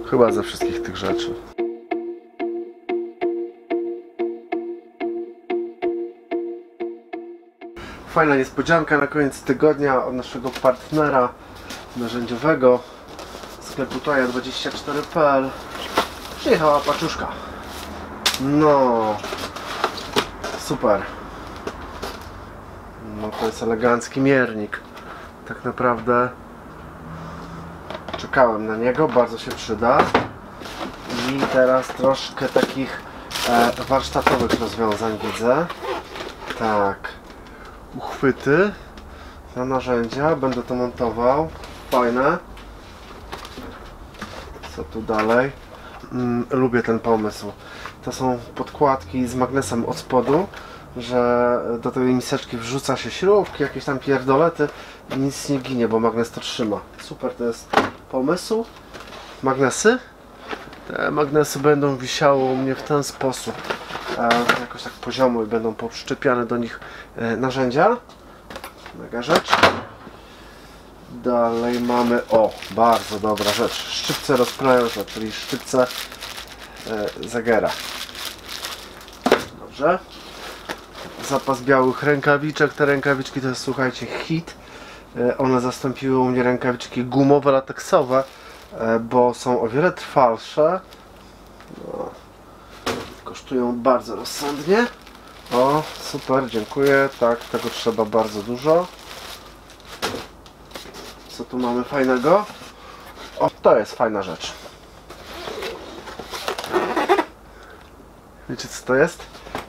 Chyba ze wszystkich tych rzeczy. Fajna niespodzianka na koniec tygodnia od naszego partnera narzędziowego sklepu Toja24.pl. Przyjechała paczuszka. No super. No to jest elegancki miernik. Tak naprawdę czekałem na niego, bardzo się przyda. I teraz troszkę takich warsztatowych rozwiązań widzę. Tak, uchwyty na narzędzia, będę to montował. Fajne. Co tu dalej? Lubię ten pomysł. To są podkładki z magnesem od spodu, że do tej miseczki wrzuca się śrubki, jakieś tam pierdolety i nic nie ginie, bo magnes to trzyma. Super, to jest pomysł. Magnesy. Te magnesy będą wisiały u mnie w ten sposób, jakoś tak poziomo, i będą poprzyczepiane do nich narzędzia. Mega rzecz. Dalej mamy, o, bardzo dobra rzecz, szczypce rozprężne, czyli szczypce Zegera. Dobrze. Zapas białych rękawiczek. Te rękawiczki to jest, słuchajcie, hit. One zastąpiły u mnie rękawiczki gumowe, lateksowe, bo są o wiele trwalsze. No. Kosztują bardzo rozsądnie. O, super, dziękuję. Tak, tego trzeba bardzo dużo. Co tu mamy fajnego? O, to jest fajna rzecz. Wiecie, co to jest?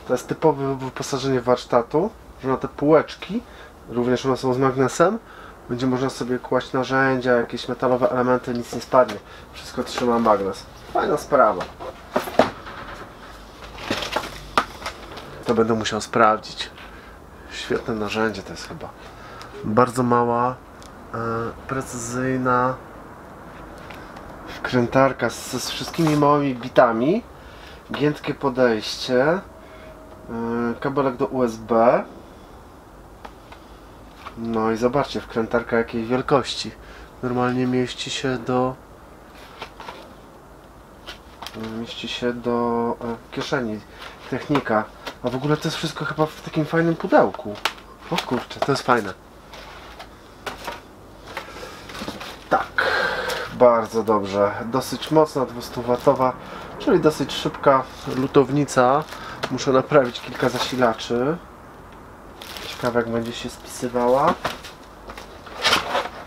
To jest typowe wyposażenie warsztatu, że na te półeczki, również one są z magnesem, będzie można sobie kłaść narzędzia, jakieś metalowe elementy, nic nie spadnie. Wszystko trzyma magnes. Fajna sprawa. To będę musiał sprawdzić. Świetne narzędzie to jest chyba. Bardzo mała, precyzyjna wkrętarka z wszystkimi małymi bitami. Giętkie podejście. Kabelek do USB. No i zobaczcie, wkrętarka jakiej wielkości. Normalnie mieści się do kieszeni. Technika. A w ogóle to jest wszystko chyba w takim fajnym pudełku. O kurczę, to jest fajne. Tak, bardzo dobrze. Dosyć mocna, 200W, czyli dosyć szybka lutownica. Muszę naprawić kilka zasilaczy. Ciekawe, jak będzie się spisywała.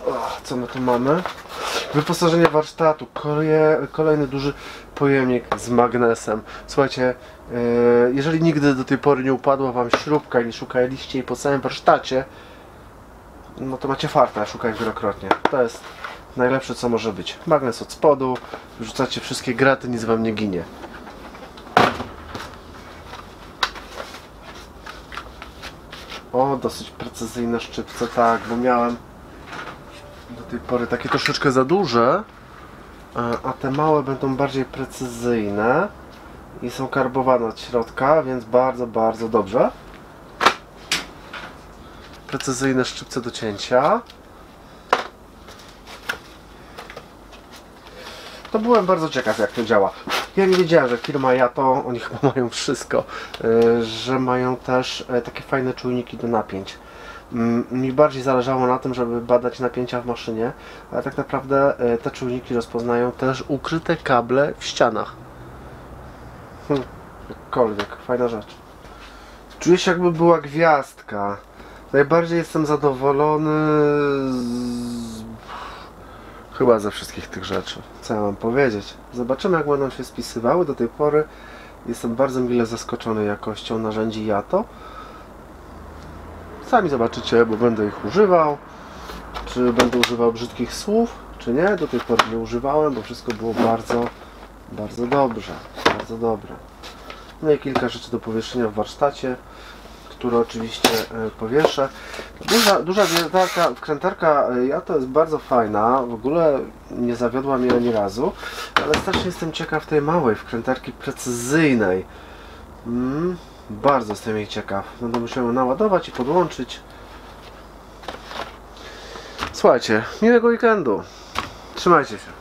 O, co my tu mamy? Wyposażenie warsztatu. Kolejny duży pojemnik z magnesem. Słuchajcie, jeżeli nigdy do tej pory nie upadła wam śrubka i nie szukaliście jej po całym warsztacie, no to macie farta, szukać wielokrotnie. To jest najlepsze, co może być. Magnes od spodu, wrzucacie wszystkie graty, nic wam nie ginie. O, dosyć precyzyjne szczypce, tak, bo miałem do tej pory takie troszeczkę za duże, a te małe będą bardziej precyzyjne i są karbowane od środka, więc bardzo, bardzo dobrze. Precyzyjne szczypce do cięcia. To byłem bardzo ciekaw, jak to działa. Ja nie wiedziałem, że firma Yato, oni chyba mają wszystko, że mają też takie fajne czujniki do napięć. Mi bardziej zależało na tym, żeby badać napięcia w maszynie, ale tak naprawdę te czujniki rozpoznają też ukryte kable w ścianach. Jakkolwiek, fajna rzecz. Czuję się, jakby była gwiazdka. Najbardziej jestem zadowolony chyba ze wszystkich tych rzeczy. Co ja mam powiedzieć? Zobaczymy, jak będą się spisywały. Do tej pory jestem bardzo mile zaskoczony jakością narzędzi Yato. Sami zobaczycie, bo będę ich używał. Czy będę używał brzydkich słów, czy nie. Do tej pory nie używałem, bo wszystko było bardzo, bardzo dobrze. Bardzo dobre. No i kilka rzeczy do powieszenia w warsztacie, które oczywiście powieszę. Duża wkrętarka Yato jest bardzo fajna, w ogóle nie zawiodła mnie ani razu, ale strasznie jestem ciekaw tej małej wkrętarki precyzyjnej. Bardzo jestem jej ciekaw. Będę musiał ją naładować i podłączyć. Słuchajcie, miłego weekendu. Trzymajcie się.